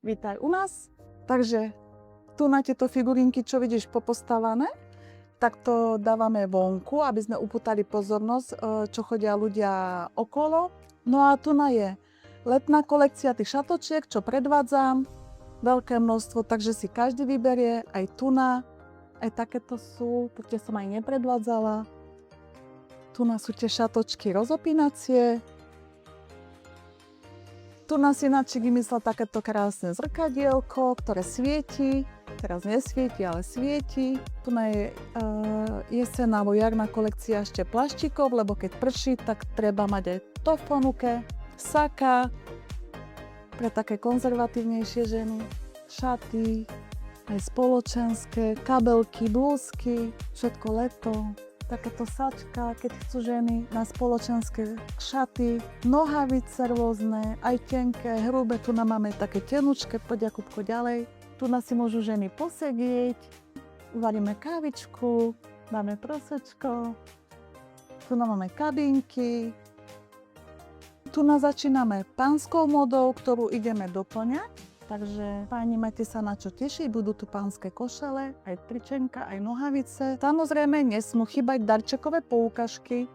vítaj u nás. Takže tu na tieto figurinky, čo vidíš popostavané, tak to dávame vonku, aby sme upútali pozornosť, čo chodia ľudia okolo. No a tu je letná kolekcia tých šatočiek, čo predvádzam. Veľké množstvo, takže si každý vyberie, aj aj takéto sú, tu som aj nepredvádzala. Tu sú tie šatočky rozopínacie. Tu si Načik vymyslel takéto krásne zrkadielko, ktoré svieti. Teraz nesvieti, ale svieti. Tu je jesenná alebo jarná kolekcia ešte plaštíkov, lebo keď prší, tak treba mať aj to v ponuke. Saka pre také konzervatívnejšie ženy. Šaty, aj spoločenské, kabelky, blúzky, všetko leto. Takéto sačka, keď chcú ženy na spoločenské šaty, nohavice rôzne, aj tenké, hrubé. Tu máme také tenučké, poď Jakubko ďalej. Tu si môžu ženy posedieť, uvaríme kávičku, dáme prosečko. Tu máme kabinky. Tu začíname pánskou modou, ktorú ideme doplňať. Takže páni, majte sa na čo tešiť, budú tu pánske košele, aj tričenka, aj nohavice. Samozrejme, nesmú chýbať darčekové poukažky.